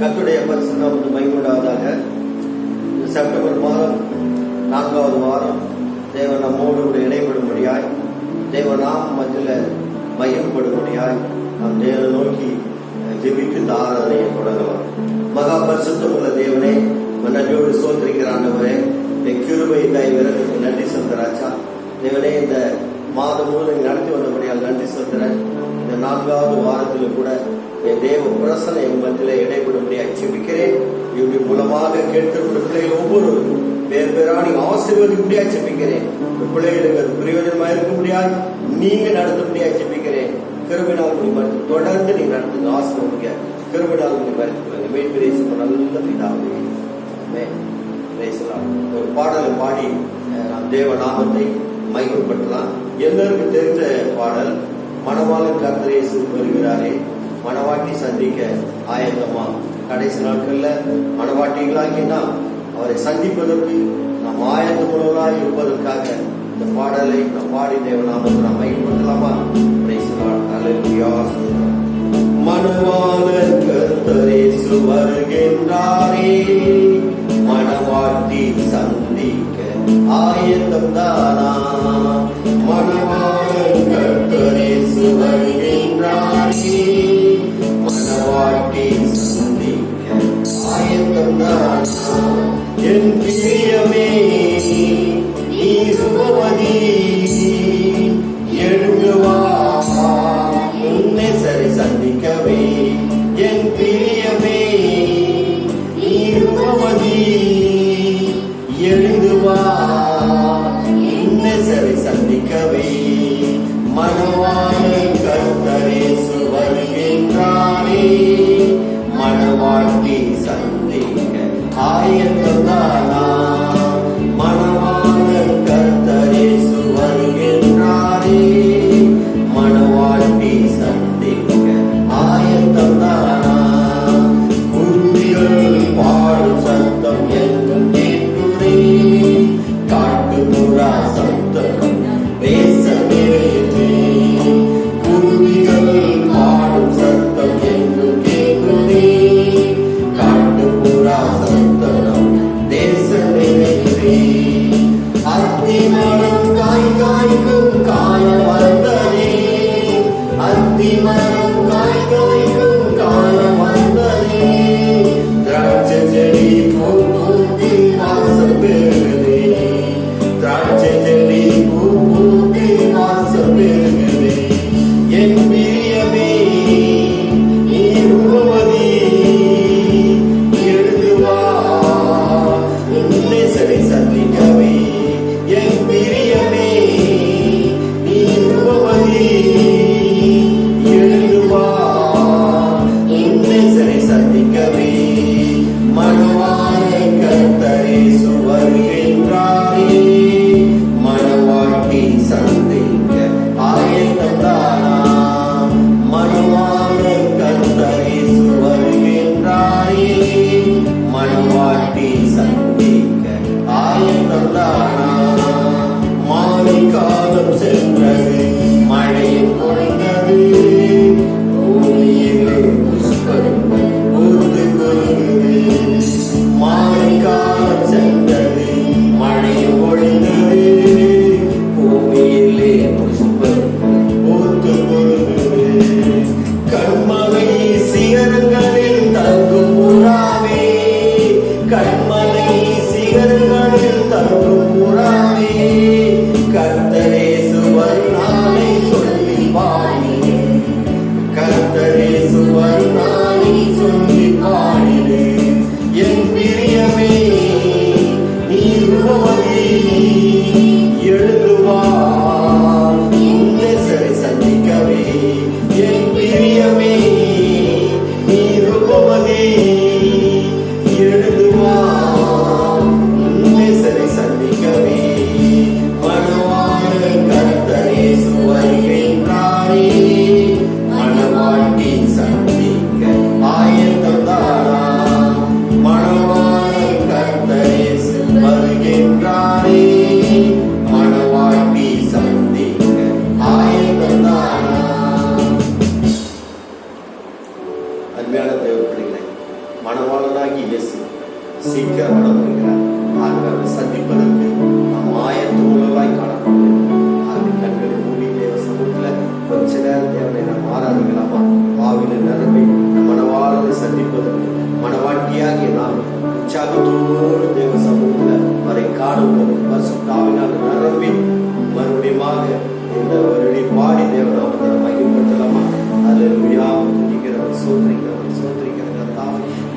கர்த்தருடைய பரிசுத்த நாமத்துக்கு மகிமையுண்டாவதாக. செப்டம்பர் மாதம் 4வது வாரம் தேவன் நம்மோடு கூட இடைபடும்படியாய், தேவனாம் மத்தியில் மகிமைப்படும்படியாய் நாம் தேவனை நோக்கி ஜெபித்து இந்த ஆராதனையை தொடங்கலாம். மகா பரிசுத்தம் உள்ள தேவனே, நன்றியோடு சோதரிக்கிற ஆண்டவரே, என் கிருபை கைவிறதுக்கு நன்றி செலுத்துறாச்சா. தேவனே, இந்த மாதம் முழுவதும் நடத்தி வந்தபடியால் நன்றி செலுத்துறேன். இந்த 4வது வாரத்தில் கூட என் தேவ பிரசனை என் மத்தியில் இடைபடும்படியாக ஜெபிக்கிறேன். இப்படி மூலமாக கேட்கிற பிள்ளைகள் ஒவ்வொருவருக்கும் பேர் பேராணி ஆசீர்வதிக்கும்படியாக ஜெபிக்கிறேன். பிள்ளைகளுக்கு அது பிரயோஜனமா இருக்க முடியாது, நீங்க நடத்த முடியாது ஜெபிக்கிறேன். கிருபையினால் மறுத்து தொடர்ந்து நீ நடத்துங்க, ஆசீர்வதிங்க. கிருபையினால் மறுத்து மேற்பேச நல்ல பிதாவே. ஒரு பாடலை பாடி நாம் தேவ நாமத்தை மகிமைப்படுத்தலாம். எல்லாருக்கும் தெரிஞ்ச பாடல், மணவாளன் கர்த்தர் இயேசு வருகிறாரே, மணவாட்டி சந்திக்க ஆயத்தமா. கடைசி நாட்கள்ல மணவாட்டிகளாகினா அவரை சந்திப்பதற்கு நாம் ஆயத்தமுள்ளவர்களாக இருப்பதற்காக இந்த பாடலை நாம் பாடி தேவ நாமத்தை நாம் மகிமைப்படுத்தலாமா? மணவாளன் கர்த்தர் இயேசு வருகின்றாரே, மணவாட்டி சந்திக்க ஆயத்தம் தானா. மணவாளன் கர்த்தர் இயேசு வருகின்றாரே, மணவாட்டி சந்திக்க ஆயத்தம் தானா. என் பிரியமே நீ சுகவதி, எழுந்துவா உன்னை சரி சந்திக்கவே. என் பிரியமே நீ சுகவதி, எழுந்துவா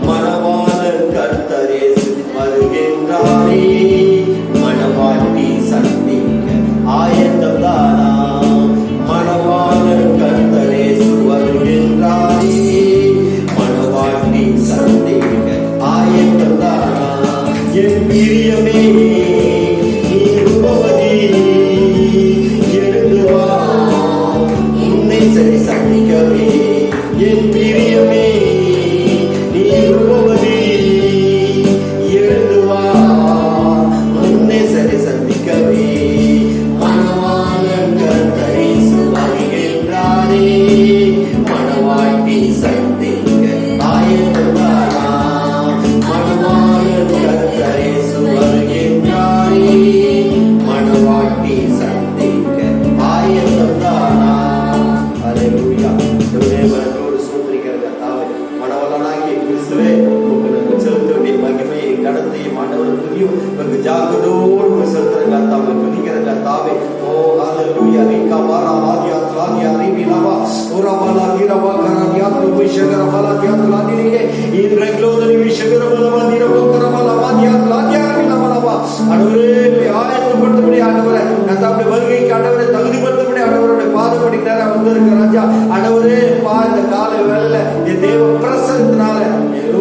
மணவாளன் கர்த்தர் இயேசு வருகின்றாரே, மணவாட்டி சந்திக்க ஆயத்தம் தானா? மணவாளன் கர்த்தர் இயேசு வருகின்றாரே, மணவாட்டி சந்திக்க ஆயத்தம் தானா? என் பிரியமே நீ ரூபவதி, எழுந்து வா உன்னை சரி சந்திக்கவே. என் பிரியமே நீ ரூபவதி, எழுந்து வா உன்னை சரி சந்திக்கவே. மணவாளன் கர்த்தர் இயேசு வருகின்றாரே, மணவாட்டி சந்திக்க ஆயத்தம் தானா? மணவாளன் கர்த்தர் இயேசு வருகின்றாரே, மணவாட்டி சந்திக்க ஆயத்தம் தானா? அல்லேலூயா. தேவனோடு சூத்திரிக்கிற கர்த்தாவே, மணவாளனாகிய கிறிஸ்துவே, உங்களுக்கு செலுத்த வேண்டிய மகிமையை கடத்தையும் ஆண்டவர் புரியும் உங்களுக்கு ஜாக்கிரதோடு செலுத்துற கர்த்தாவை துதிக்கிற கர்த்தாவே. ஓ அல்லேலூயா. ரிகா பாரா வாதியா த்லாதியா ரிபிலாவா ஓரா பாலா தீரவா கராதியா த்லோபிஷகர பாலா தியாத்லா நிரிகே இன்றைக்லோதனி விஷகர பாலா தீரவா கரபாலா வாதியா த்லாதியா ரிபிலாவா. ஆண்டவரே ஆயத்தப்படுத்தபடி ஆண்டவரே கர்த்தாவுடைய வருகைக்கு ஆண்டவரை தகுதிப்படுத்தபடி ஆண்டவருடைய பாதப்படி நேரம் வந்திருக்க ராஜா. ஆண்டவரே பா இந்த கால வேளையில என் தேவ பிரசன்னத்தினால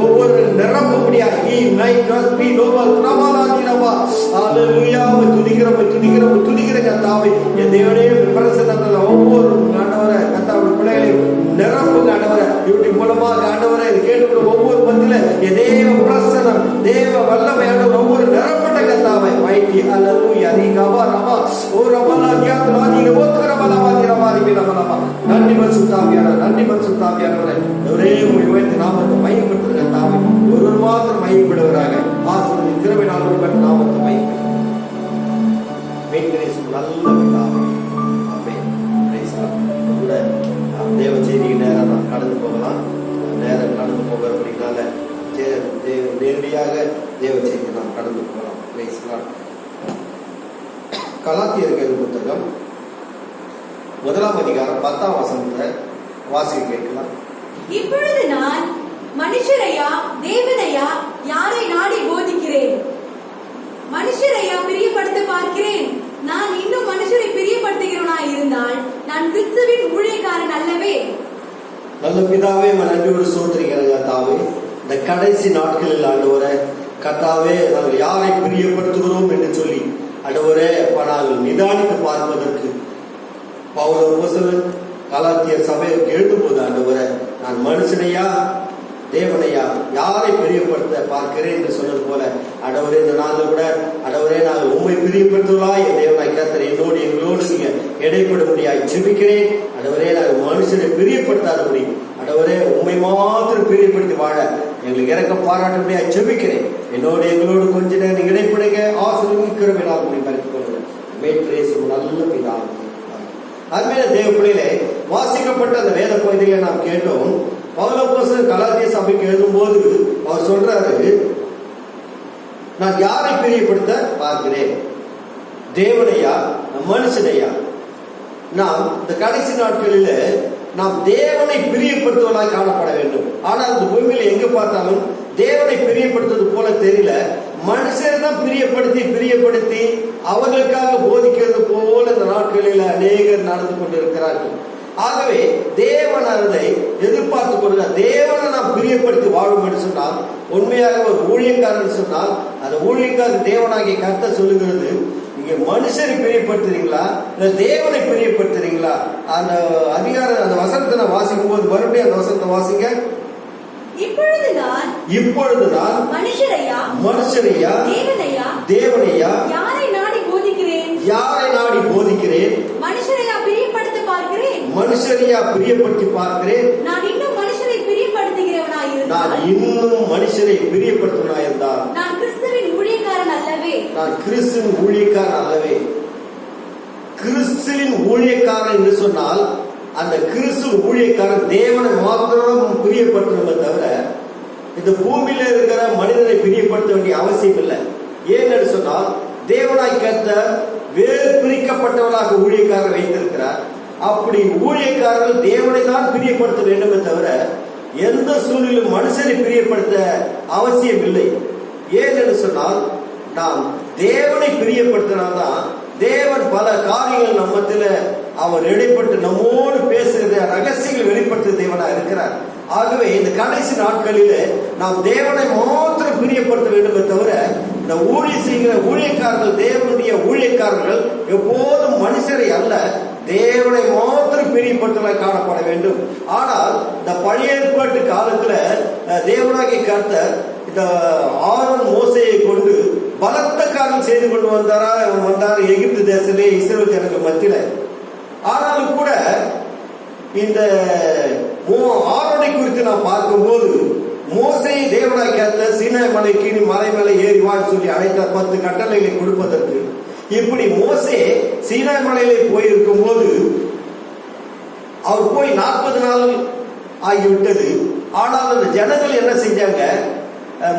ஒவ்வொரு நிரப்பும்படியா துதிக்கிற கர்த்தாவை என் தேவனே பிரசன்னத்துல ஒவ்வொரு ஆண்டவரை கர்த்தாவுடைய பிள்ளைகளையும் நிரப்புங்க ஆண்டவரை. யூடியூப் மூலமாக ஆண்டவரை இது கேட்டுக்கிற ஒவ்வொரு மத்தியில என் தேவ பிரசன்னம் தேவ வல்லமை ஆண்டவர் ஒவ்வொரு நிரப்பட்ட கர்த்தாவை வைட்டி அல்லேலூயா. நீகவா ரமா ஓ ரமலா கியாத்லா நீகவா ரமலா திரமா ரிபிலமலமா. நன்றி பரிசுத்தாவியான நன்றி பரிசுத்தாவியானவரே, ஒரே உம்முடைய உயர்ந்த நாமத்தை மையப்படுத்துகிற கர்த்தாவை ஒருவர் மாத்திரம் மையப்படுவராக ஆசீர்வதி திறமை நாள் பெற்ற நாமத்தை மையப்படுத்த நல்ல பிதாவே. ஆமென். Praise the lord. தேவ செய்திக்கு நேரம் நாம் கடந்து போகலாம். நேரம் கடந்து போகிறபடினால நேரடியாக தேவ செய்தி நாம் கடந்து போகலாம். Price the Lord. கலாத்தியர்கள் புத்தகம் 1ஆம் அதிகாரம் 10ஆம் வசனத்தை வாசிக்க கேட்கலாம். இப்பொழுது நான் மனுஷரையா தேவனையா யாரை நாடி போதிக்கிறேன்? மனுஷரையா பிரியப்படுத்த பார்க்கிறேன்? நான் இன்னும் மனுஷரை பிரியப்படுத்துகிறவனா இருந்தால் நான் கிறிஸ்துவின் ஊழியக்காரன் அல்லவே. நல்ல பிதாவே, நன்றியோடு சோதரிக்கிறேன் கர்த்தாவே. இந்த கடைசி நாட்களில் ஆண்டவரே கர்த்தாவே, நாங்கள் யாரை பிரியப்படுத்துகிறோம் என்று சொல்லி ஆண்டவரே நாங்கள் நிதானித்து பார்ப்பதற்கு பவுல் அப்போஸ்தலன் கலாத்தியர் சபைக்கு எழுதும்போது ஆண்டவரே நான் மனுஷனையா தேவனையா யாரை பிரியப்படுத்த பார்க்கிறேன் என்று சொன்னது போல ஆண்டவரே இந்த நாளில் கூட ஆண்டவரே நாங்கள் உண்மை பிரியப்படுத்துவதா என் தேவனாய் கர்த்தர் என்னோடு எங்களோடு நீங்க இடைப்படும்படியாய் ஜெபிக்கிறேன். ஆண்டவரே நாங்கள் மனுஷனை பிரியப்படுத்தாதபடி ஆண்டவரே உண்மை மாத்திரம் பிரியப்படுத்தி வாழ எங்களுக்கு இறக்க பாராட்டும்படியாய் ஜெபிக்கிறேன். என்னோடு எங்களோடு கொஞ்ச நேரம் இடைப்படுங்க. ஆசீர்வதிக்கிறோம் எல்லாம் பறித்துக் கொள்ளுங்க. மேற்று நல்ல பிதாவே. அதுமாதிரி தேவ பிள்ளைகளே, வாசிக்கப்பட்ட அந்த வேத பகுதிகளை நாம் கேட்டோம். பவுல் அப்போஸ்தலன் கலாத்திய சபைக்கு எழுதும்போது அவர் சொல்றாரு, நான் யாரை பிரியப்படுத்த பார்க்கிறேன்? தேவனையா மனுஷனையா? நாம் இந்த கடைசி நாட்களில நாம் தேவனை பிரியப்படுத்துவதாய் காணப்பட வேண்டும். ஆனால் இந்த பூமியில எங்க பார்த்தாலும் தேவனை பிரியப்படுத்துவது போல தெரியல. மனுஷர் தான் பிரியப்படுத்தி அவர்களுக்காக போதிக்கிறது போல இந்த நாட்களில் அநேகர் நடந்து கொண்டிருக்கிறார்கள். ஆகவே தேவன் அதை எதிர்பார்த்து கொள்கிறார். தேவனை நாம் பிரியப்படுத்தி வாழும் என்று சொன்னால், உண்மையாக ஒரு ஊழியக்காரன் சொன்னால் அந்த ஊழியக்காரர் தேவனாகிய கர்த்தர் சொல்லுகிறது, நீங்க மனுஷரை பிரியப்படுத்துறீங்களா இல்ல தேவனை பிரியப்படுத்துறீங்களா? அந்த அதிகாரம் அந்த வசனத்தை வாசிக்கும் போது மறுபடியும் அந்த வசனத்தை வாசிங்க. இப்பொழுது நான் மனுஷரையா தேவனையா யாரை நாடி போதிக்கிறேன்? மனுஷரையா பிரியப்படுத்தி பார்க்கிறேன். நான் இன்னும் மனுஷரை பிரியப்படுத்துவனாயிருந்தால் நான் கிறிஸ்துவின் ஊழியக்காரன் அல்லவே. கிறிஸ்துவின் ஊழியக்காரன் என்று சொன்னால் அந்த கிறிஸ்து ஊழியக்காரன் தேவனை மாத்திரம் பிரியப்படுத்தணுமே தவிர இந்த பூமியில இருக்கிற மனிதனை பிரியப்படுத்த வேண்டிய அவசியம் இல்லை. ஏன்னு சொன்னால் தேவனாய் கர்த்தர் வேறு பிரிக்கப்பட்டவனாக ஊழியக்காரர் வைத்திருக்கிறார். அப்படி ஊழியக்காரர்கள் தேவனை தான் பிரியப்படுத்த வேண்டுமே தவிர எந்த சூழ்நிலையும் மனுஷனை பிரியப்படுத்த அவசியம் இல்லை. ஏன் என்று சொன்னால் நாம் தேவனை பிரியப்படுத்தினால்தான் தேவன் பல காரியங்கள் நம்மத்தில அவர் இடைப்பட்டு நம்மோடு பேசுகிற ரகசியங்களை வெளிப்படுத்த தேவனா இருக்கிறார். ஆகவே இந்த கடைசி நாட்களிலே நாம் தேவனை மாத்திரம் பிரியப்படுத்த வேண்டுமே தவிர இந்த ஊழியம் செய்கிற ஊழியக்காரர்கள், தேவனுடைய ஊழியக்காரர்கள் எப்போதும் மனுஷரை அல்ல தேவனை மாத்திரம் பிரியப்படுத்த காணப்பட வேண்டும். ஆனால் இந்த பழைய ஏற்பாட்டு காலத்துல தேவனாகிய கர்த்தர் இந்த ஆரோன் மோசையை கொண்டு பலத்த காரியம் செய்து கொண்டு வந்தார் எகிப்து தேசத்திலே இஸ்ரவேல் ஜனங்கள் மத்தியில. ஆனாலும் கூட இந்த ஆரோனை குறித்து நாம் பார்க்கும்போது மோசையை தேவனாகிய கர்த்தர் சீனாய் மலைக்கு மலை மேலே ஏறி வான்னு சொல்லி அழைத்தார் 10 கட்டளைகளை கொடுப்பதற்கு. இப்படி மோசே சீனாய் மலையிலே போயிருக்கும் போது அவர் போய் 40 நாள் ஆகிவிட்டது. ஆனால் அந்த ஜனங்கள் என்ன செஞ்சாங்க,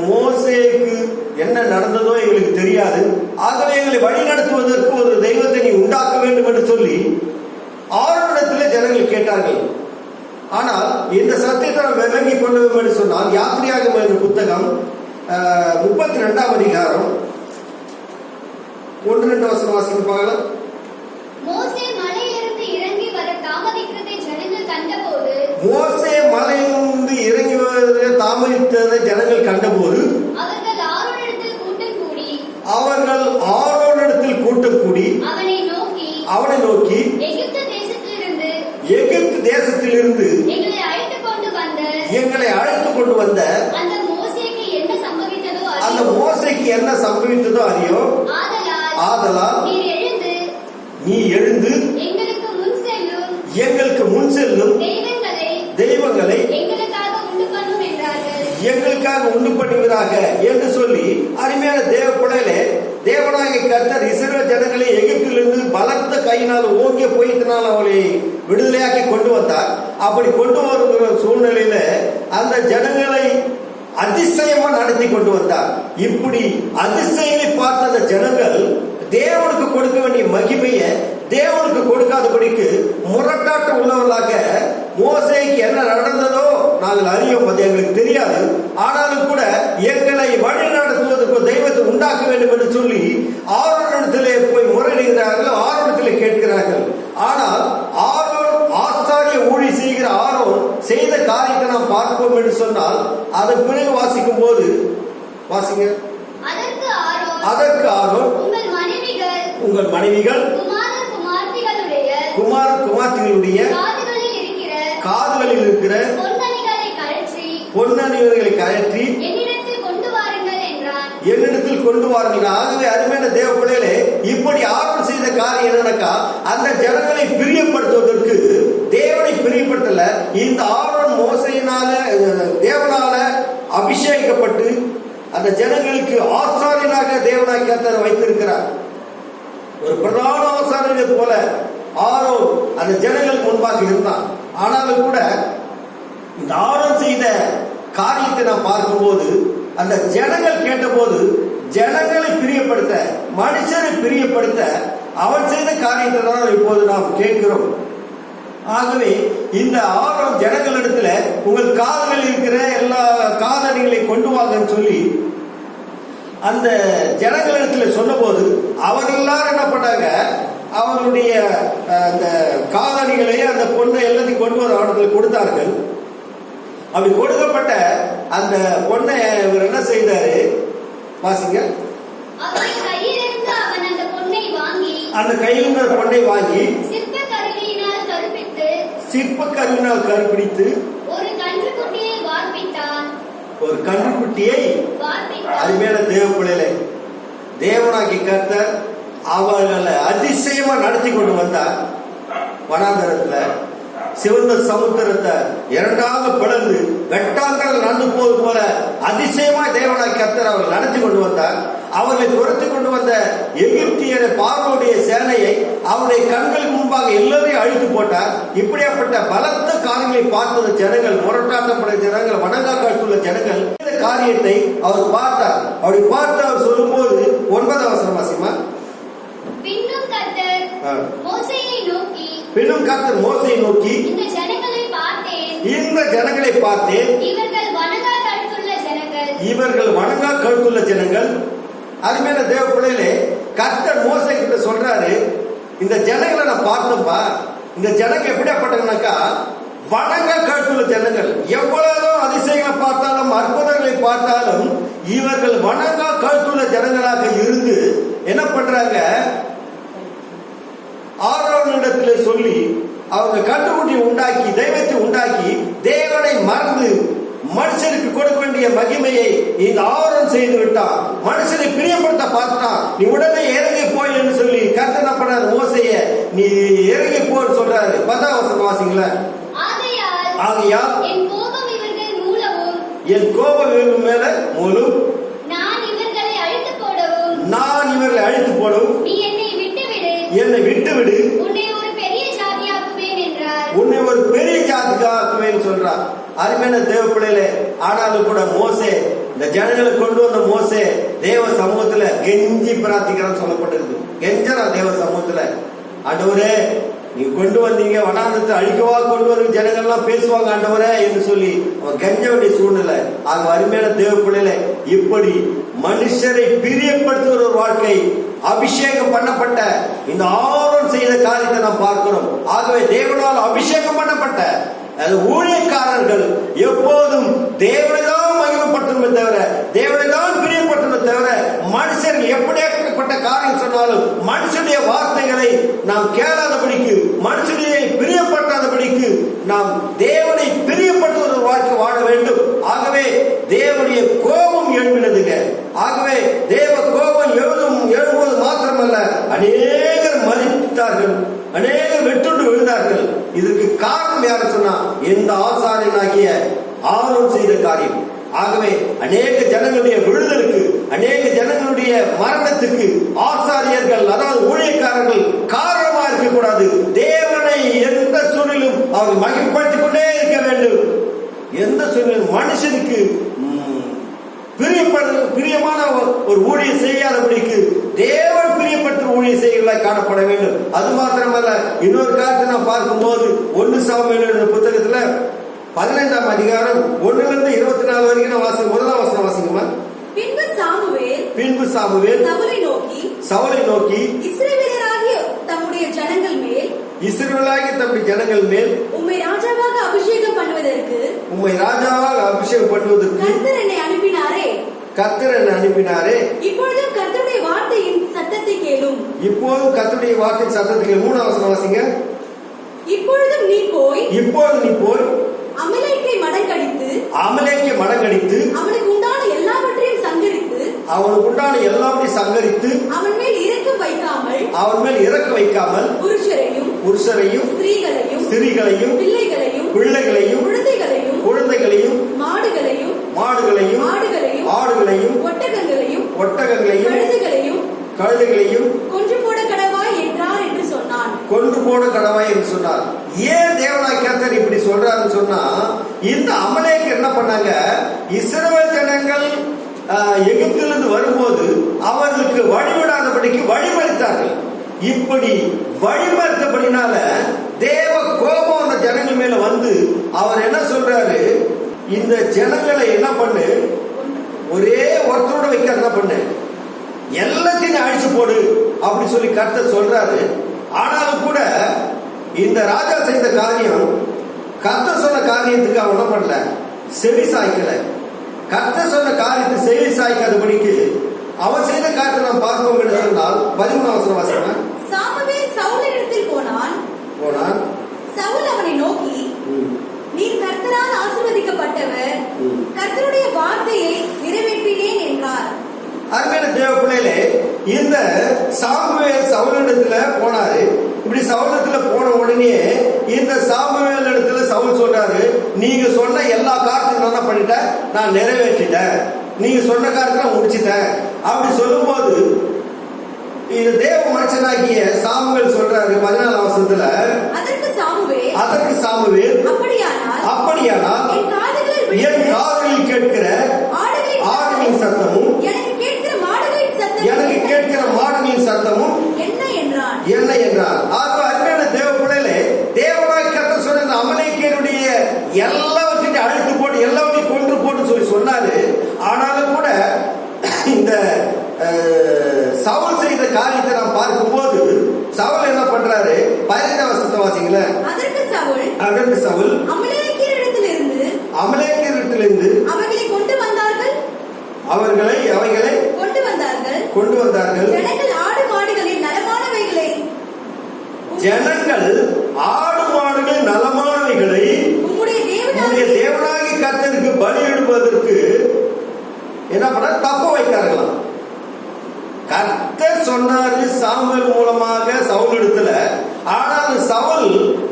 மோசேக்கு என்ன நடந்ததோ எங்களுக்கு தெரியாது, ஆகவே எங்களை வழி நடத்துவதற்கு ஒரு தெய்வத்தை நீ உண்டாக்க வேண்டும் என்று சொல்லி ஆரோனிடத்தில் ஜனங்கள் கேட்டார்கள். ஆனால் இந்த சத்தியத்தை நாம் விளங்கி கொள்ள வேண்டும் என்று சொன்னால் யாத்திரையாகமம் என்ற புத்தகம் 32ஆம் அதிகாரம் 1-2 வசனம் வாசித்து பார்க்கலாம். மோசே மலையிலிருந்து இறங்கி வர தாமதிக்கிறதை ஜனங்கள் கண்டபோது மோசே மலையிலிருந்து இறங்கி வருவதை தாமதித்ததை ஜனங்கள் கண்டபோது அவர்கள் ஆரோனிடத்தில் கூட்டம் கூடி அவனை நோக்கி எகிப்து தேசத்திலிருந்து எங்களை அழைத்து கொண்டு வந்த அந்த மோசேக்கு என்ன சம்பவித்ததோ அறியோ. ஆதலால் நீ எழுந்து எங்களுக்கு முன் செல்லும் தெய்வங்களை எங்களுக்காக உண்டு பண்ணுவதாக என்று சொல்லி அருமையான தேவ பிள்ளைகளே, தேவனாகிய கர்த்தர் இஸ்ரவேல் ஜனங்களை எகிப்திலிருந்து பலத்த கையினால் ஓங்கிய போயினால் அவளை விடுதலையாக்கி கொண்டு வந்தார். அப்படி கொண்டு வருகிற சூழ்நிலையில அந்த ஜனங்களை அதிசயமா நடத்தி கொண்டு வந்தார். இப்படி அதிசயங்களை பார்த்த அந்த ஜனங்கள் தேவனுக்கு கொடுக்க வேண்டிய மகிமையை தேவனுக்கு கொடுக்காதபடிக்கு முரட்டாட்ட உள்ளவர்களாக மோசேக்கு என்ன நடந்ததோ நாங்கள் அறியோம், அது எங்களுக்கு தெரியாது, ஆனாலும் கூட எங்களை வழி நடத்துவதற்கு தெய்வத்தை உண்டாக்க வேண்டும் என்று சொல்லி ஆரோனிடத்திலே போய் முறையிடுகிறார்கள், ஆரோனிடத்திலே கேட்கிறார்கள். ஆனால் ஆரோன் ஆசாரிய ஊழி செய்கிற ஆரோன் செய்த காரியத்தை நாம் பார்ப்போம் என்று சொன்னால் அதன் பிறகு வாசிக்கும் போது வாசிங்க. அதற்கு ஆரோன் உங்கள் மனைவிகள் குமார குமார்த்திகளுடைய காதுகளில் இருக்கிற பொன்னணிகளை கழற்றி என்னிடத்தில் கொண்டு வாருங்கள். ஆகவே அருமையான தேவ பிள்ளைகளே, இப்படி ஆரோன் செய்த காரியம் என்னன்னாக்கா அந்த ஜனங்களை பிரியப்படுத்துவதற்கு தேவனை பிரியப்படுத்தல, இந்த ஆரோன் மோசையினால தேவனால அபிஷேகிக்கப்பட்டு அந்த ஜனங்களுக்கு ஆசாரியனாக தேவனாய் கர்த்தர் வைத்திருக்கிறார். ஒரு பிரதான ஆசாரியனை போல ஆரோன் அந்த ஜனங்களுக்கு முன்பாக இருந்தான். ஆனாலும் கூட இந்த ஆரோன் செய்த காரியத்தை நாம் பார்க்கும்போது அந்த ஜனங்கள் கேட்டபோது ஜனங்களை பிரியப்படுத்த, மனுஷனை பிரியப்படுத்த அவன் செய்த காரியத்தை தான் இப்போது நாம் கேட்கிறோம். ஆகவே இந்த ஆரோன் ஜனங்களிடத்துல உங்கள் காதுகள் இருக்கிற எல்லா காதணிகளை கொண்டு வாங்கன்னு சொல்லி அந்த ஜனங்களிடத்துல சொன்ன போது அவர்கள் எல்லாரும் என்ன பண்ணாங்க, அவர்களுடைய அந்த காதணிகளை அந்த பொண்ணை எல்லாத்தையும் கொண்டு வர அவர்களுக்கு கொடுத்தார்கள். அப்படி கொடுக்கப்பட்ட அந்த பொண்ணை இவர் என்ன செய்தாரு வாசிங்க. அந்த கையில் இருந்த பொண்ணை வாங்கி சிற்ப கருவினால் கருப்பிடித்து ஒரு கன்றுக்குட்டியை அருமையான தேவ பிள்ளைகளை தேவனாகி கர்த்தர் அவர்களை அதிசயமா நடத்தி கொண்டு வந்தார். வனாந்தரத்துல சிவந்த சமுத்திரத்தை இரண்டாக பிளந்து வெட்டாந்தரம் நடந்து போவது போல அதிசயமா தேவனாய் கர்த்தர் அவர்கள் நடத்தி கொண்டு வந்தார். அவர்களை துரத்தி கொண்டு வந்த எகிப்தியர பார்வோனுடைய சேனையை அவருடைய கண்களுக்கு முன்பாக எல்லாரையும் அழித்து போட்டார். இப்படியாப்பட்ட பலத்த காரியங்களை பார்த்தது ஜனங்கள், முரட்டாட்டப்பட்ட ஜனங்கள், வணங்கா காட்டுள்ள ஜனங்கள் இந்த காரியத்தை அவர் பார்த்தார். அப்படி பார்த்து அவர் சொல்லும் போது 9ஆம் வசனம் வாசிமா. பின்னும் கர்த்தர் மோசேயை நோக்கி இந்த ஜனங்களை இந்த ஜனங்களை பார்த்தேன், இவர்கள் வணங்கா கழுத்துள்ள ஜனங்கள். இவர்கள் வணங்கா கழுத்துள்ள ஜனங்கள். அருமையான தேவ பிள்ளைகளே, கர்த்தர் மோசே கிட்ட சொல்றாரு, இந்த ஜனங்களை நான் பார்த்தப்பா, இந்த ஜனங்க எப்படியாப்பட்டங்கனாக்கா வணங்க கழுத்துள்ள ஜனங்கள். எவ்வளவு அதிசயங்களை பார்த்தாலும் அற்புதங்களை பார்த்தாலும் இவர்கள் வணங்கா கழுத்துள்ள ஜனங்களாக இருந்து என்ன பண்றாங்க, ஆரோனிடத்துல சொல்லி அவங்க கண்டுபிடி உண்டாக்கி தெய்வத்தை உண்டாக்கி தேவனை மறந்து மனுஷனுக்கு கொடுக்க வேண்டிய மகிமையை இந்த ஆரோன் செய்து விட்டான். மனுஷனை பிரியப்படுத்த பார்த்தான். நீ உடனே இறங்கி போய் என்று சொல்லி கர்த்தர் என்ன பண்றாரு, மோசேய நீ இறங்கி போன்னு சொல்றாரு. 10ஆம் வசனம் வாசிங்களா. ஆகையால் என் கோபம் இவர்கள் மூலவும், என் கோபம் இவர்கள் மேல மூலம், நான் இவர்களை அழித்து போடவும், நான் இவர்களை அழித்து போடவும், நீ என்னை விட்டுவிடு, என்னை விட்டுவிடு, உன்னை ஒரு பெரிய ஜாதியாக்குவேன் என்றார். உன்னை ஒரு பெரிய ஜாதியாக்குவேன் சொல்றார். அருமையான தேவ பிள்ளைகளே, ஆனாலும் கூட மோசே இந்த ஜனங்களை கொண்டு வந்த மோசே தேவ சமூகத்துல கெஞ்சி பிரார்த்திக்கிறான்னு சொல்லப்பட்டிருக்கு. கெஞ்சரா தேவ சமூகத்துல, ஆண்டவரே நீங்க கொண்டு வந்தீங்க, வனாந்தத்தை அழிக்கவா கொண்டு வர ஜனங்கள்லாம் பேசுவாங்க ஆண்டவரே என்று சொல்லி அவன் கெஞ்ச வேண்டிய சூழ்நிலை. ஆக அருமையான தேவ பிள்ளைகளே, இப்படி மனுஷரை பிரியப்படுத்துகிற ஒரு வாழ்க்கை, அபிஷேகம் பண்ணப்பட்ட இந்த ஆரோன் செய்த காரியத்தை நாம் பார்க்கிறோம். ஆகவே தேவனால் அபிஷேகம் பண்ணப்பட்ட ஊழியக்காரர்கள் எப்போதும் தேவனை தான் மகிமைப்படுத்தணுமே தவிர, தேவனை தான் பிரியப்படுத்தணுமே தவிர, மனுஷர்கள் எப்படியாக்கப்பட்ட காரியம் சொன்னாலும் மனுஷனுடைய வார்த்தைகளை நாம் கேளாதபடிக்கு, மனுஷனை பிரியப்படுத்தாதபடிக்கு நாம் தேவனை பிரியப்படுத்துகிற ஒரு வாழ்க்கை வாழ வேண்டும். ஆகவே தேவனுடைய கோபம் எழுப்பினதுங்க. ஆகவே தேவ கோபம் எழும்போது மாத்திரமல்ல, அநேகர் மரித்தார்கள், அநேகர் வெட்டுண்டு விழுந்தார்கள். இதற்கு காரணம் யாரு சொன்னா, எந்த ஆசாரியனாகிய ஆரோன் செய்த காரியம். ஆகவே அநேக ஜனங்களுடைய விழுதலுக்கு, அநேக ஜனங்களுடைய மரணத்துக்கு ஆசாரியர்கள், அதாவது ஊழியக்காரர்கள் காரணமா இருக்கக்கூடாது. தேவனை எந்த சூழலும் அவர் மகிழ்ப்படுத்திக் கொண்டே இருக்க வேண்டும். எந்த சூழலும் மனுஷனுக்கு பிரியமான ஒரு ஊழியம் செய்யாதபடிக்கு தேவன் பிரியப்படுத்தும் ஊழியம் செய்யலாம் காணப்பட வேண்டும். அது மாத்திரமல்ல, இன்னொரு காரியத்தை நாம் பார்க்கும்போது 1 சாமுவேல் புத்தகத்துல 15ஆம் அதிகாரம் 1லிருந்து 24 வரைக்கும் வாசிங்க. 1ஆம் வசனம் வாசிங்கம்மா. பின்பு சாமுவேல் சவுலை நோக்கி இஸ்ரவேலராகிய தம்முடைய ஜனங்கள் மேல் உம்மை ராஜாவாக அபிஷேகம் பண்ணுவதற்கு கர்த்தர் என்னை அனுப்பினாரே. இப்பொழுதும் கர்த்தருடைய வார்த்தையின் சத்தத்தை கேளும். 3ஆம் வசனம் வாசிங்க. இப்பொழுதும் நீ போய் அமலேக்கை மடங்கடித்து அவனுக்கு உண்டான எல்லாவற்றையும் சங்கரித்து அவன் மேல் இறக்க வைக்காமல் புருஷரையும் ஸ்திரீகளையும் பிள்ளைகளையும் குழந்தைகளையும் மாடுகளையும் ஆடுகளையும் ஒட்டகங்களையும் கழுதைகளையும் கொன்று போட கடவாய் என்று சொன்னார். ஏன் தேவனாய் கர்த்தர் இப்படி சொல்றாருன்னு சொன்னா, இந்த அமலேக்கர் என்ன பண்ணாங்க, இஸ்ரவேல் ஜனங்கள் எகிப்திலிருந்து வரும்போது அவர்களுக்கு வழிவிடாதபடிக்கு வழிமறித்தார்கள். இப்படி வழிமறித்தபடினால தேவ கோபம் அந்த ஜனங்கள் மேல வந்து அவர் என்ன சொல்றாரு, இந்த ஜனங்களை என்ன பண்ணு, ஒரே ஒருத்தரோட வைக்க என்ன பண்ணு, எல்லாத்தையும் அழிச்சு போடு அப்படி சொல்லி கர்த்தர் சொல்றாரு. ஆனாலும் கூட இந்த ராஜா செய்த காரியம், கர்த்தர் சொன்ன காரியத்துக்கு அவன் என்ன பண்ணல, செவி சாய்க்கல. கர்த்தர் சொன்ன காரியத்தை செவி சாய்க்காதபடிக்கு அவன் செய்த காரியத்தை நாம் பார்ப்போம் என்று சொன்னால் 13ஆம் வசனம் வாசிங்க. சாமுவேல் சவுலிடத்தில் போனான். சவுல் அவனை நோக்கி, நீர் கர்த்தரால் ஆசீர்வதிக்கப்பட்டவர், கர்த்தருடைய வார்த்தையை நிறைவேற்றினேன் என்றார். அருமையான தேவ பிள்ளைகளே, இந்த சாமுவேல் சவுலிடத்துல போனாரு. இப்படி சவுலிடத்துல போன உடனே இந்த சாமுவேல் இடத்துல சவுல் சொல்றாரு, நீங்க சொன்ன எல்லா காரியத்தையும் என்ன பண்ணிட்டேன், நான் நிறைவேற்றிட்டேன், நீங்க சொன்ன காரியத்தை முடிச்சிட்டேன் அப்படி சொல்லும் போது இது தேவ மனுஷனாகிய சாமுவேல் சொல்றாரு 14ஆம் வசனத்துல, அதற்கு சாமுவேல் அப்படியானால் என் காதுகளில் கேட்கிற ஆடுகளின் சத்தமும் எனக்கு கேட்கிற மாடுகளின் சத்தமும் என்ன என்றார். அருமையான தேவ பிள்ளைகளே, தேவனாய் கர்த்தர் சொன்ன அமலேக்கியருடைய எல்லாவற்றையும் அழித்து போட்டு எல்லாவற்றையும் கொன்று போட்டு சொல்லி சொன்னாரு. ஆனாலும் கூட இந்த சவுல் செய்த காரியத்தை நாம் பார்க்கும்போது சவுல் என்ன பண்றாரு? 15ஆம் வசனத்தை வாசிங்கள. அதற்கு சவுல் அமலேக்கியரிடத்திலிருந்து அவைகளை கொண்டு வந்தார்கள். ஜனங்கள் ஆடு மாடுகளின் நலமானவைகளை உம்முடைய தேவனாகிய கர்த்தருக்கு பலியிடுவதற்கு என்ன பண்ண தப்ப வைத்தார்களாம். கர்த்தர் சொன்னாரு சாமுவேல் மூலமாக சவுல் இடத்துல. ஆனால் சவுல்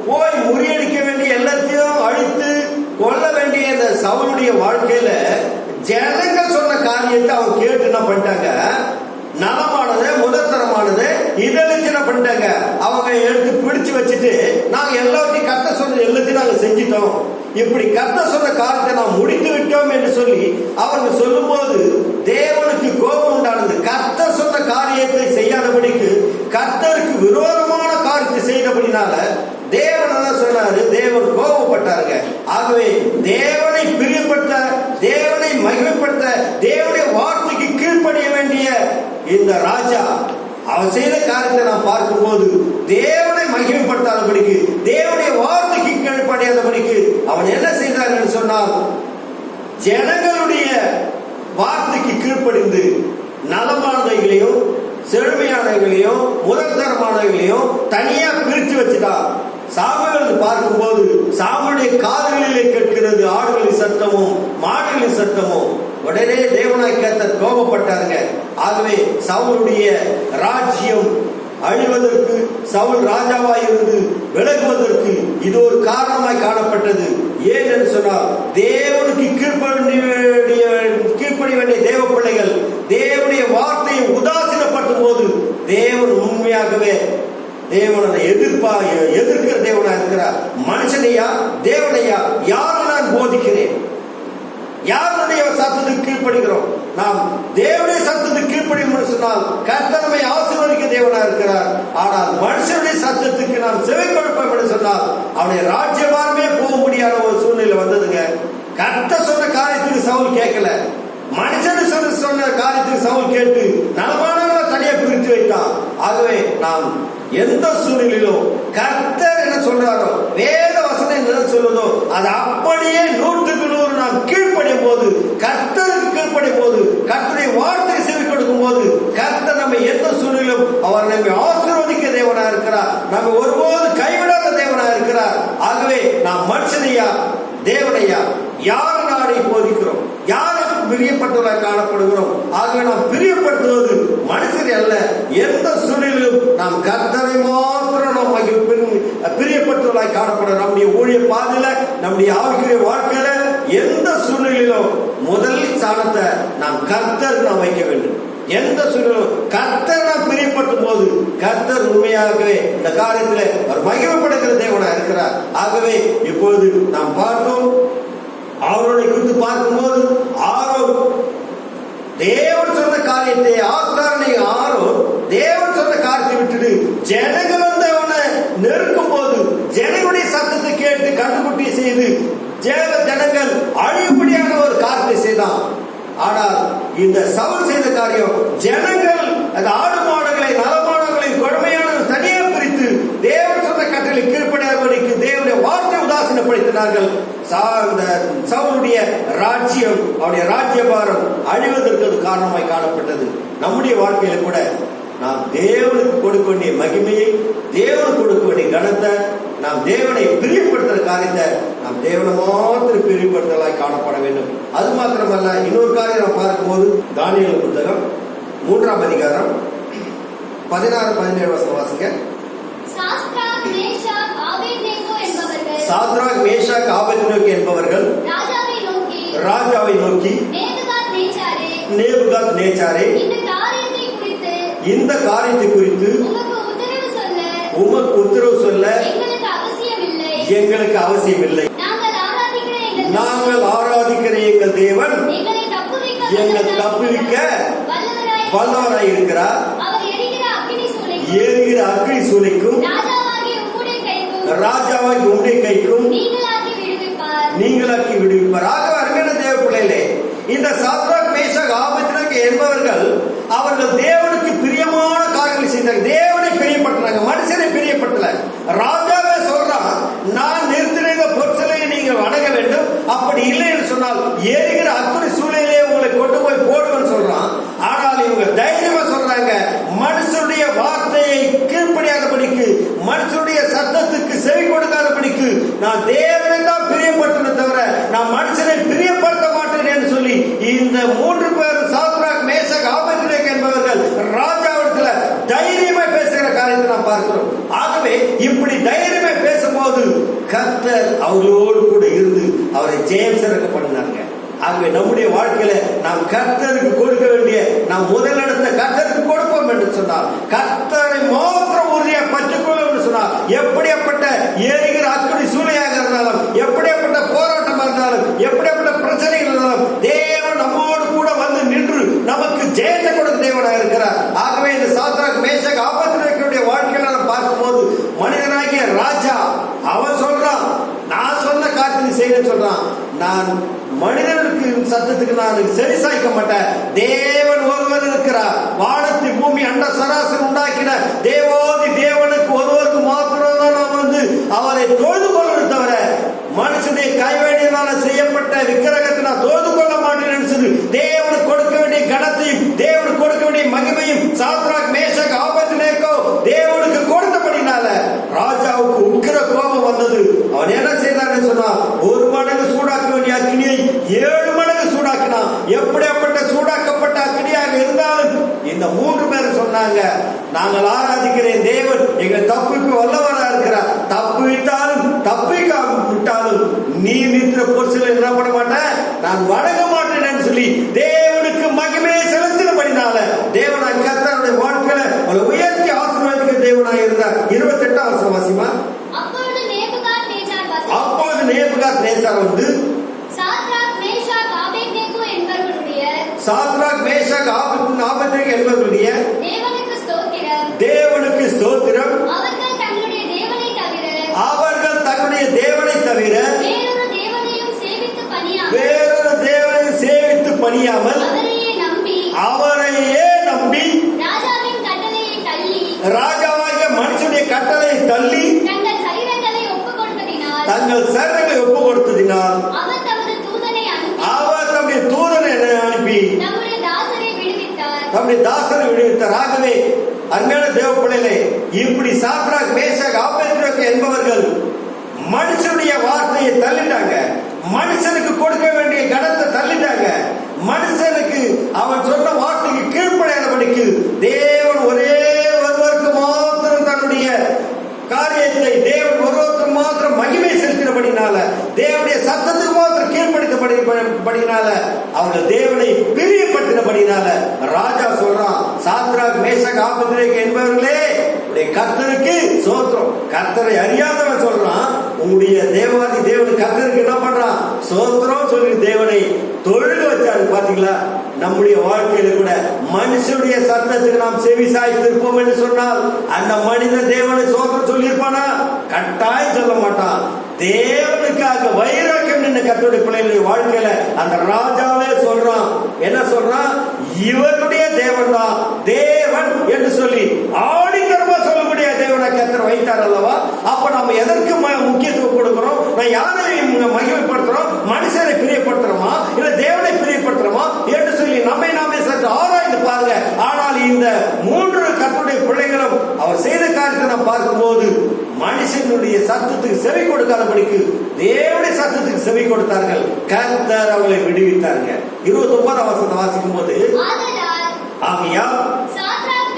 போய் முறியடிக்க வேண்டிய எல்லாத்தையும் அழித்து கொள்ள வேண்டிய இந்த சவுளுடைய வாழ்க்கையில ஜனங்கள் சொன்ன காரியத்தை அவங்க கேட்டு என்ன பண்ணிட்டாங்க? நலமானது முதற்தரமானது இதெல்லாம் என்ன பண்ணிட்டாங்க? அவங்க எடுத்து பிடிச்சு வச்சுட்டு நாங்க எல்லாத்தையும் கர்த்தர் சொன்ன எல்லாத்தையும் நாங்க செஞ்சிட்டோம், இப்படி கர்த்தர் சொன்ன காரியத்தை நாம் முடித்து விட்டோம் என்று சொல்லி அவங்க சொல்லும் போது தேவனுக்கு கோபம் உண்டானது. கர்த்தர் சொன்ன காரியத்தை செய்யாதபடிக்கு கர்த்தருக்கு விரோதமான காரியத்தை செய்தபடினால தேவன் என்ன சொன்னாரு? தேவன் கோபப்பட்டாருங்க. ஆகவே தேவனை பிரியப்படுத்த, தேவனை மகிமைப்படுத்த, தேவனுடைய வார்த்தைக்கு கீழ்ப்படிய வேண்டிய இந்த ராஜா அவன் செய்த காரியத்தை நாம் பார்க்கும்போது தேவனை மகிமைப்படுத்தாதபடிக்கு, தேவனுடைய வார்த்தைக்கு கீழ்ப்படியாதபடிக்கு அவன் என்ன செய்தார் என்று சொன்னால், ஜனங்களுடைய வார்த்தைக்கு கீழ்ப்படிந்து நலமானவைகளையும் செழுமையானவைகளையும் முதற்தரமானவைகளையும் தனியா பிரித்து வச்சுட்டான். சாமுவேல் பார்க்கும்போது சாமுவேலுடைய காதுகளிலே கேட்கிறது ஆடுகளின் சத்தமும் மாடுகளின் சத்தமும். உடனே தேவனாய் கர்த்தர் கோபப்பட்டாருங்க. ஆகவே சவுலுடைய ராஜ்யம் அழிவதற்கு, சவுல் ராஜாவாய் இருந்து விலகுவதற்கு இது ஒரு காரணமாய் காணப்பட்டது. ஏன் என்று சொன்னால், தேவனுக்கு கீழ்ப்படிய வேண்டிய தேவ பிள்ளைகள் தேவனுடைய வார்த்தையை உதாசீனப்படுத்தும் போது தேவன் உண்மையாகவே தேவனை எதிர்க்கிற தேவனா இருக்கிறார். மனுஷனையா தேவனையா யாரை நான் போதிக்கிறேன்? யாருடைய சத்தத்துக்கு கீழ்ப்படுகிறோம்? நாம் தேவனுடைய சத்தத்துக்கு கீழ்ப்படியும் சொன்னால் கர்த்தர் நம்மை ஆசீர்வதிக்க தேவனா இருக்கிறார். ஆனால் மனுஷனுடைய சத்தத்துக்கு நாம் செவி கொடுப்போம் என்று சொன்னால் அவனுடைய ராஜ்யபாரமே போக முடியாத ஒரு சூழ்நிலை வந்ததுங்க. கர்த்தர் சொன்ன காரியத்துக்கு சவுல் கேட்கல, மனுஷன் சொன்ன காரியத்துக்கு சவுல் கேட்டு நலமானவர்களை தனியா பிரித்து வைத்தான். ஆகவே நாம் எந்த சூழ்நிலையிலும் கர்த்தர் என்ன சொல்றாரோ, வேத வசனம் என்ன சொல்லுதோ அது அப்படியே 100% நாம் கீழ்ப்படியும் போது, கர்த்தருக்கு கீழ்ப்படியும் போது, கர்த்தருடைய வார்த்தை செவி கொடுக்கும் போது கர்த்தர் நம்ம எந்த சூழ்நிலையிலும் அவர் நம்மை ஆசீர்வதிக்க தேவனா இருக்கிறார். நம்ம ஒருபோது கைவிடாத தேவனா இருக்கிறார். ஆகவே நாம் மனுஷனையா தேவனையா யார் நாடை போதிக்கிறோம்? யாருக்கு பிரியப்பட்டவராக காணப்படுகிறோம்? ஆகவே நாம் பிரியப்படுத்துவது மனுஷரை அல்ல. எந்த சூழ்நிலையிலும் நாம் கர்த்தரை மாத்திரம் நாம் பிரியப்பட்டவராய் காணப்படுகிறோம். நம்முடைய ஊழிய பாதையில, நம்முடைய ஆவிக்குரிய வாழ்க்கையில எந்த சூழ்நிலையிலும் முதல் ஸ்தானத்தை நாம் கர்த்தர் நாம் வைக்க வேண்டும். எந்த சூழ்நிலையும் கர்த்தர் நாம் பிரியப்படும் போது கர்த்தர் உண்மையாகவே இந்த காரியத்தில் அவர் மகிமைப்படுகிற தேவனா இருக்கிறார். ஆகவே இப்பொழுது நாம் பார்த்தோம், அவருடைய குறித்து பார்க்கும்போது ஆரோன் தேவன் சொன்ன காரியத்தை, ஆசாரனை ஆரோன் தேவன் சொன்ன காரியத்தை விட்டுட்டு ஜனங்கள் வந்து அவனை நெருக்கும் போது ஜனங்களுடைய சத்தத்தை கேட்டு கண்டுபிடி செய்து ஜனங்கள் அழியும்படியான ஒரு காரியத்தை செய்தான். ஆனால் இந்த சவுல் செய்த காரியம், ஜனங்கள் அந்த ஆடு மாடுகளை நலமானவர்களை கொடுமையான தனியே பிரித்து தேவன் சொன்ன கட்டளை கீழ்ப்படியாதபடிக்கு தேவனுடைய வார்த்தை உதாசீனப்படுத்தினார்கள். சவுலுடைய ராஜ்யம், அவருடைய ராஜ்யபாரம் அழிவதற்கு அது காரணமாய் காணப்பட்டது. நம்முடைய வாழ்க்கையில கூட நாம் தேவனுக்கு கொடுக்க வேண்டிய மகிமையை, தேவனுக்கு கொடுக்க வேண்டிய கனத்தை, நாம் தேவனை பிரியப்படுத்துற காரியத்தை நாம் தேவனை மாத்திரம் பிரியப்படுத்தலாய் காணப்பட வேண்டும். அது மாத்திரமல்ல, இன்னொரு காரியம் நாம் பார்க்கும்போது தானியேல் புத்தகம் 3ஆம் அதிகாரம் 16-17 வசனம் வாசிங்க. சாத்ராக், மேஷாக், ஆபேத்நேகோ என்பவர்கள் ராஜாவை நோக்கி நேபுகாத் நேச்சாரே, இந்த காரியத்தை குறித்து உமக்கு உத்தரவு சொல்ல எங்களுக்கு அவசியமில்லை. நாங்கள் ஆராதிக்கிற எங்கள் தேவன் எங்கள் தப்புவிக்க வல்லவராய் இருக்கிறார். எரிகிற அக்கினி சூளைக்கும் ராஜாவாகி உம்முடைய கைக்கும் நீங்களாக்கி விடுவிப்பார். ஆக அருமையான தேவ பிள்ளைகளே, இந்த சாத்ராக் மேஷாக் ஆபேத்நேகோ என்பவர்கள் அவர்கள் தேவனுக்கு பிரியமான காரியங்களை செய்தாங்க. தேவனை பிரியப்பட்டாங்க, மனுஷனை பிரியப்பட்டல. ராஜாவே சொல்றான், நான் நிறுத்தின பொருட்களை நீங்கள் வணங்க வேண்டும், அப்படி இல்லை என்று சொன்னால் எரிகிற அக்குனி சூளையிலே உங்களை கொண்டு போய் போடுவேன்னு சொல்றான். ஆனால் இவங்க தைரியமா சொல்றாங்க, மனுஷனுடைய வார்த்தையை கீழ்ப்படியாதபடிக்கு, மனுஷனுடைய சத்தத்துக்கு செவி கொடுக்காதபடிக்கு நான் தேவனை தான் பிரியப்பட்டேன் தவிர நான் மனுஷனை பிரியப்படுத்த மாட்டேன் என்று சொல்லி இந்த 3 பேர் சாத்ராக் மேஷாக் ஆபேத்நேகோ என்பவர்கள் ராஜாவிடத்துல தைரியமா பேசுகிற காரியத்தை நாம் பார்க்கிறோம். ஆகவே இப்படி தைரியமா பேசும்போது கர்த்தர் அவர்களோடு கூட இருந்து அவரை ஜெயம் சிறக்க பண்ணினாங்க. ஆகவே நம்முடைய வாழ்க்கையில நாம் கர்த்தருக்கு கொடுக்க வேண்டிய நாம் முதலிடத்தை கர்த்தருக்கு கொடுப்போம் என்று சொன்னால், கர்த்தரை மாத்திரம் உறுதியா பற்றிக்கொள்ளும் என்று சொன்னால், எப்படியாப்பட்ட எரிகிற அக்குனி சூளையாக இருந்தாலும், எப்படியாப்பட்ட போராட்டம் இருந்தாலும், எப்படியாப்பட்ட பிரச்சனைகள் இருந்தாலும் தேவன் நம்மோடு கூட வந்து நின்று நமக்கு ஜெயத்தை கொடுக்க தேவனாக இருக்கிறார். ஆகவே இந்த சாத்ராக் மேஷாக் ஆபேத்நேகோவுடைய வாழ்க்கையில நாம் பார்க்கும்போது மனிதனாகிய ராஜா அவன் சொல்றான், நான் சொன்ன காரியத்தை செய்யணும்னு சொல்றான். நான் மனிதனுக்கு சத்தத்துக்கு நான் செவி சாய்க்க மாட்டேன். தேவன் ஒருவர் இருக்கிறார். வானத்தை பூமி அண்ட சராசரி உண்டாக்கின தேவாதி தேவனுக்கு ஒருவருக்கு மாத்திரம் தான் நாம் வந்து அவரை தொழுது கொள்ளணும் தவிர மனுஷனை கைவேடியினால செய்யப்பட்ட விக்கிரகத்தை நான் தொழுது கொள்ள மாட்டேன் நினைச்சது. தேவனுக்கு கொடுக்க வேண்டிய கனத்தையும் தேவனுக்கு கொடுக்க வேண்டிய மகிமையும் சாத்ராக் மேஷாக் ஆபேத்நேகோ தேவனுக்கு கொடுத்தபடினால ராஜாவுக்கு உக்கிர கோபம் வந்தது. அவன் என்ன செய்தான்னு சொன்னா, 1 மடங்கு சூடாக்க வேண்டிய அக்னியை 7 மடங்கு சூடாக்கினான். எப்படியாப்பட்ட சூடாக்கப்பட்ட அக்னியாக இருந்தாலும் இந்த 3 பேர் சொன்னாங்க, நாங்கள் ஆராதிக்கிற தேவன் எங்கள் தப்புக்கு வல்லவராக இருக்கிறார். தப்பு விட்டாலும் தப்பிக்காவிட்டாலும் நீ நிற்கிற பொருட்கள் என்ன பண்ண மாட்டேன், நான் வணங்க மாட்டேன் சொல்லி தேவனுக்கு மகிமையை செலுத்தினபடினால தேவனாய் கர்த்தருடைய வாழ்க்கையில உயர்த்தி ஆசீர்வதிக்க தேவனாய் இருந்தார். 28ஆம் வசனம் வாசிமா. அப்பொழுது நேபுகாத்நேச்சார் வந்து சாத்ராக் மேஷாக் ஆபேத்நேகோ என்பவர்களுடைய தேவனுக்கு ஸ்தோத்திரம், அவர்கள் தங்களுடைய தேவனை தவிர வேறொரு தேவனையும் சேவித்து பணியாமல் அவரையே நம்பி ராஜாவாகிய மனுஷனுடைய கட்டளையை தள்ளி தங்கள் சரீரங்களை ஒப்பு கொடுத்ததினால் அவர் தம்முடைய தூதனை அனுப்பி தம்முடைய தாசரை விடுவித்தார். ஆகவே அருமையான தேவ பிள்ளைகளே, இப்படி சாத்ராக் மேஷாக் ஆபேத்நேகோ என்பவர்கள் மனுஷனுடைய வார்த்தையை தள்ளிட்டாங்க, மனுஷனுக்கு கொடுக்க வேண்டிய கனத்தை தள்ளிட்டாங்க, மனுஷனுக்கு அவன் சொன்ன வார்த்தைக்கு கீழ்ப்படையாதபடிக்கு தேவன் ஒரே ஒருவருக்கு மாத்திரம் தன்னுடைய காரியத்தை தேவன் ஒருவருக்கு மாத்திரம் மகிமை செலுத்தினபடினால, தேவனுடைய சத்தத்துக்கு மாத்திரம் கீழ்ப்படுத்தபடினால, அவர்கள் தேவனை பிரியப்பட்டினபடினால ராஜா சொல்றான், சாத்ராக் மேஷாக் ஆபேத்நேகோ என்பவர்களே உடைய கர்த்தருக்கு சோத்திரம். கர்த்தரை அறியாதவன் சொல்றான், உங்களுடைய தேவாதி தேவன் கர்த்தருக்கு என்ன பண்றான், சோத்திரம் சொல்லி தேவனை தொழுக வச்சாரு. பாத்தீங்களா, நம்முடைய வாழ்க்கையில கூட மனுஷனுடைய சத்தத்துக்கு நாம் செவி சாய்த்திருப்போம் என்று சொன்னால் அந்த மனித தேவனை சோத்திரம் சொல்லியிருப்பானா? கட்டாயம் சொல்ல மாட்டான். தேவனுக்காக வைராக்கியம் நின்ற கர்த்தருடைய பிள்ளைகளுடைய வாழ்க்கையில அந்த ராஜாவே சொல்றான், என்ன சொல்றான், இவருடைய தேவன் தான் தேவன் என்று சொல்லி ஆணித்தரமா சொல்லக்கூடிய தேவனை கர்த்தர் வைத்தார் அல்லவா? அப்ப நம்ம எதற்கு முக்கியத்துவம் கொடுக்கிறோம்? நான் யாரை மகிமைப்படுத்துறோம்? மனுஷனை பிரியப்படுத்துறோமா இல்ல தேவனை பிரியப்படுத்துறோமா என்று சொல்லி நம்மை நாமே சற்று ஆராய்ந்து பாருங்க. ஆனால் இந்த 3 கர்த்தருடைய பிள்ளைகளும் அவர் செய்த காரியத்தை நாம் பார்க்கும்போது மனுஷனுடைய சத்தத்துக்கு செவி கொடுக்காதபடிக்கு தேவனுடைய சத்தத்துக்கு செவி கொடுத்தார்கள். கர்த்தர் அவர்களை விடுவித்தார்கள். 29ஆம் வசனத்தை வாசிக்கும் போது, ஆகையால் சாத்ராக்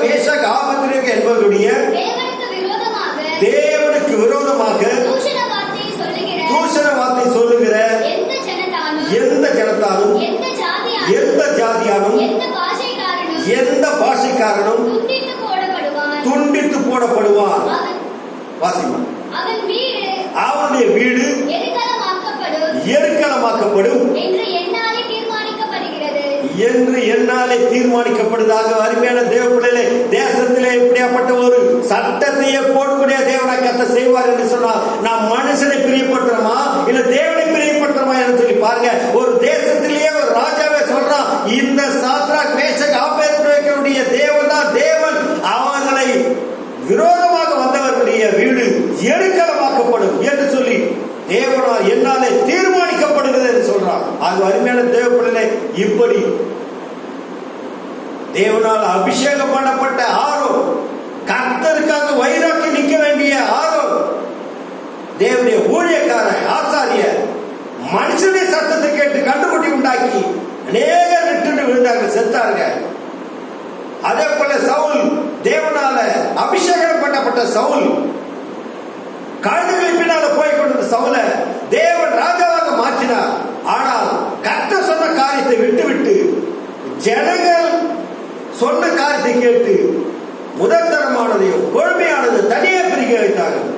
மேஷாக் ஆபேத்நேகோ என்பவர்களுடைய தேவனுக்கு விரோதமாக தூஷண வார்த்தை சொல்லுகிற எந்த ஜனத்தாலும் எந்த ஜாதியானும் எந்த பாஷைக்காரனும் துண்டித்து போடப்படுவான். வாசிமா. அவனுடைய வீடு எருக்களமாக்கப்படும் என்று என்னாலே தீர்மானிக்கப்படுதாக. அருமையான தேவ பிள்ளைகளே, தேசத்திலே இப்படியாப்பட்ட ஒரு சட்டத்தையே போடக்கூடிய தேவனாய் கர்த்தர் என்ன செய்வார் என்று சொன்னால், நாம் மனுஷனை பிரியப்படுத்துறோமா இல்ல தேவனை பிரியப்படுத்துறோமா என்று சொல்லி பாருங்க. ஒரு தேசத்திலேயே ஒரு ராஜாவே சொல்றான், இந்த சாத்ராக் மேஷக் ஆபேத்நேகோவுடைய தேவன் தான் தேவன். அவர்களை விரோதமாக வந்தவர்களுடைய வீடு எருக்களமாக்கப்படும் என்று சொல்லி தேவனால் என்னாலே தீர்மானிக்கப்படுகிறது என்று சொல்றான். அது அருமையான தேவ பிள்ளை, இப்படி தேவனால் அபிஷேகம் பண்ணப்பட்ட ஆரோன், கர்த்தருக்காக வைராக்கி நிற்க வேண்டிய ஆரோன், தேவனுடைய ஊழியக்காரன் ஆசாரிய, மனுஷனுடைய சத்தத்தை கேட்டு கண்டுபிடி உண்டாக்கி அநேகர் விட்டு விழுந்தார்கள், செத்தார்கள். அதே போல சவுல், தேவனால அபிஷேகம் பண்ணப்பட்ட சவுல், கழுதைகளின் பின்னால போய் கொண்டிருந்த சவுல தேவன் ராஜாவாக மாற்றினார். ஆனால் கர்த்தர் சொன்ன காரியத்தை விட்டு ஜனங்கள் சொன்ன காரியத்தை கேட்டு முதற்தரமானதையும் கொழுமையானது தனியே பிரிக்க வைத்தார்கள்.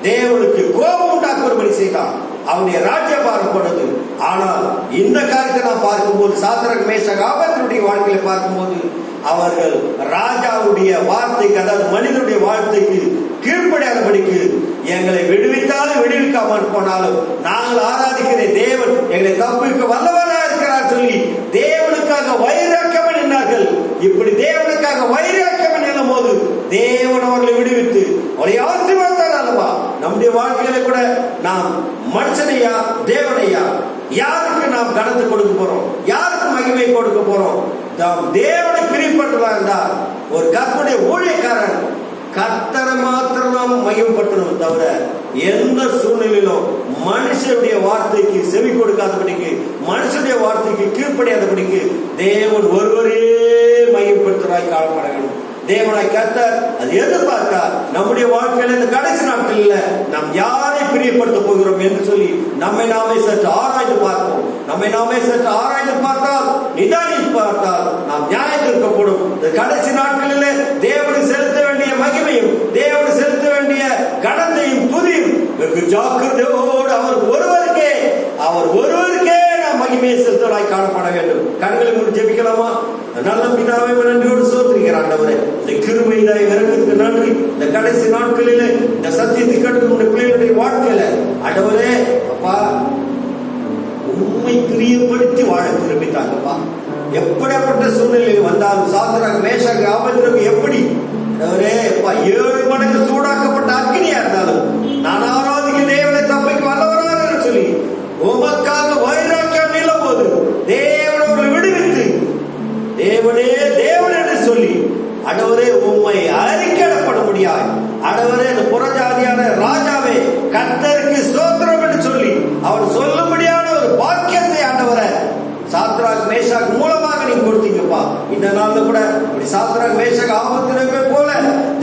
தேவனுக்கு கோபம் உண்டாக்கும்படி செய்தான். அவனுடைய ராஜ்யபாரம் போனது. ஆனால் இந்த காரியத்தை நாம் பார்க்கும்போது, சாத்ராக் மேஷக் ஆபேத்நேகோவுடைய வாழ்க்கையை பார்க்கும்போது, அவர்கள் ராஜாவுடைய வார்த்தைக்கு, அதாவது மனிதனுடைய வார்த்தைக்கு கீழ்ப்படியாதபடிக்கு, எங்களை விடுவித்தாலும் விடுவிக்காமல் போனாலும் நாங்கள் ஆராதிக்கிற தேவன் எங்களை தப்பிக்க வல்லவராக இருக்கிறார் சொல்லி தேவனுக்காக வைராக்கியம் நின்றார்கள். இப்படி தேவனுக்காக வைராக்கியம் நின்னும் போது தேவன் அவர்களை விடுவித்து அவரை ஆசீர்வதித்தார் அல்லவா? நம்முடைய வாழ்க்கையில கூட நாம் மனுஷனையா தேவனையா, யாருக்கு நாம் கனத்தை கொடுக்க போறோம், யாருக்கு மகிமை கொடுக்க போறோம்? நாம் தேவனை பிரியப்பட்டதா இருந்தால், ஒரு கர்த்தருடைய ஊழியக்காரன் கர்த்தரை மாத்திரம் நாம் மகிமைப்படுத்தணும் தவிர எந்த சூழ்நிலையிலும் மனுஷனுடைய வார்த்தைக்கு செவி கொடுக்காதபடிக்கு, மனுஷனுடைய வார்த்தைக்கு கீழ்ப்படியாதபடிக்கு தேவன் ஒருவரே மகிமைப்படுத்துவதாய் காணப்பட வேண்டும். தேவனாய் கர்த்தர் அது எதிர்பார்த்தார். நம்முடைய வாழ்க்கையில இந்த கடைசி நாட்களில் நாம் யாரை பிரியப்படுத்த போகிறோம் என்று சொல்லி நம்மை நாமே சற்று ஆராய்ந்து பார்ப்போம். நம்மை நாமே சற்று ஆராய்ந்து பார்த்தால், நிதானித்து பார்த்தால் நாம் நியாயத்திற்கப்படும். இந்த கடைசி நாட்களிலே தேவனுக்கு செலுத்த வேண்டிய மகிமையும் தேவனுக்கு செலுத்த வேண்டிய கனத்தையும் துதியும் வெகு ஜாக்கிரதையோடு அவர் ஒருவருக்கே நாம் மகிமையை செலுத்தலாய் காணப்பட வேண்டும். கண்களை மூடி ஜெபிக்கலாமா? நல்ல பிதாவே, நன்றியோடு ஸ்தோத்திரிக்கிறேன் ஆண்டவரே. இந்த கிருபையாய் இரக்கத்துக்கு நன்றி. இந்த கடைசி நாட்களிலே இந்த சத்தியத்தை கேட்டு உங்களுடைய பிள்ளைகளுடைய வாழ்க்கையில ஆண்டவரே அப்பா உண்மை பிரியப்படுத்தி வாழ திரும்பித்தாங்கப்பா. எப்படிப்பட்ட சூழ்நிலையில் வந்தாலும் சாத்ராக் மேஷக் ஆபேத்நேகோ எப்படி ஆண்டவரே அப்பா 7 மடங்கு சூடாக்கப்பட்ட அக்கினியா இருந்தாலும் நான் ஆராதிக்க தேவனை தப்பிக்க வல்லவராக சொல்லி உமக்காக வைராக்கியம் நிலம் போது தேவன் அவர்களை விடுவித்து தேவனே தேவன் என்று சொல்லி ஆண்டவரே உம்மை அறிக்கையிடப்பட முடியாது. ஆண்டவரே இந்த புறஜாதியான ராஜாவே கர்த்தருக்கு ஸ்தோத்திரம் என்று சொல்லி அவர் சொல்லும்படியான ஒரு பாக்கியத்தை ஆண்டவரே சாத்ராக் மேஷக் மூலமாக நீங்க கொடுத்தீங்கப்பா. இந்த நாள்ல கூட இப்படி சாத்ராக் மேஷக் ஆபேத்நேகோ போல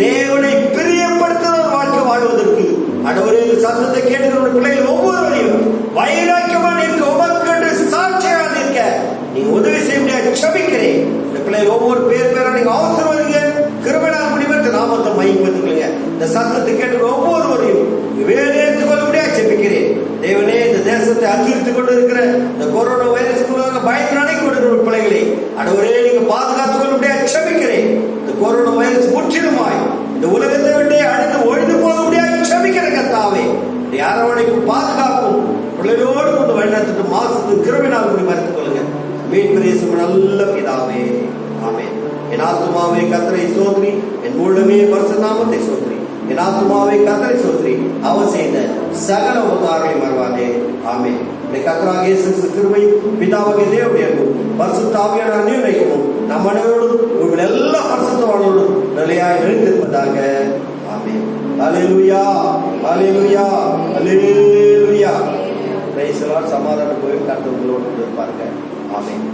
தேவனை பிரியப்படுத்துகிற வாழ்க்கை வாழ்வதற்கு ஆண்டவரே சத்தத்தை கேட்கிற பிள்ளைகள் ஒவ்வொருவரையும் வைராக்கியமா நிற்க, உமக்கு சாட்சியாக நிற்க நீங்க உதவி செய்ய முடியாது. க்ஷமிக்கிறேன். இந்த பிள்ளைகள் ஒவ்வொரு பேரா நீங்க அவசரவீங்க கிருபையால் முடிவெடுத்து நாமத்தை மையப்படுத்துங்க. இந்த சத்தத்தை கேட்டு ஒவ்வொருவரையும் வேலையேற்றுக் கொள்ள முடியாது ஜெபிக்கிறேன். தேவனே, இந்த தேசத்தை அச்சுறுத்திக் கொண்டு இருக்கிற இந்த கொரோனா வைரஸ்க்குள்ளாக பயந்து நினைக்க கொண்டிருக்கிற பிள்ளைகளை ஆண்டவரே நீங்க பாதுகாத்துக் கொள்ள முடியாது க்ஷமிக்கிறேன். இந்த கொரோனா வைரஸ் முற்றிலுமாய் இந்த உலகத்தை விட்டே அழிந்து ஒழிந்து போக முடியாது க்ஷமிக்கிறேன். கர்த்தாவே, யாரவனைக்கும் பாதுகாப்பும் பிள்ளைகளோடு கொண்டு வழிநடத்திட்டு மாசத்து கிருபையினால் கூடி மறைத்துக் கொள்ளுங்க. மீட்பு நல்ல பிதாவே, ஆமென். என் ஆத்துமாவே கர்த்தரை ஸ்தோத்திரி, என் உள்ளமே பரிசுத்த நாமத்தை ஸ்தோத்திரி. என் ஆத்துமாவே கர்த்தரை ஸ்தோத்திரி, அவர் செய்த சகல உபகாரங்களை மறவாதே. ஆமென். கர்த்தராகிய இயேசு கிருபை, பிதாவாகிய தேவனுடைய அன்பும் பரிசுத்த ஆவியான அந்யோன்யமும் நம் அனைவரோடும் உங்கள் எல்லா பரிசுத்தவான்களோடும் நிலையாய் நிலைத்திருப்பதாக. ஆமென். அல்லேலூயா, அல்லேலூயா, அல்லேலூயா. Price the Lord. சமாதானம் போய் கர்த்தர் உங்களோடு இருப்பார்கள். ஆமென்.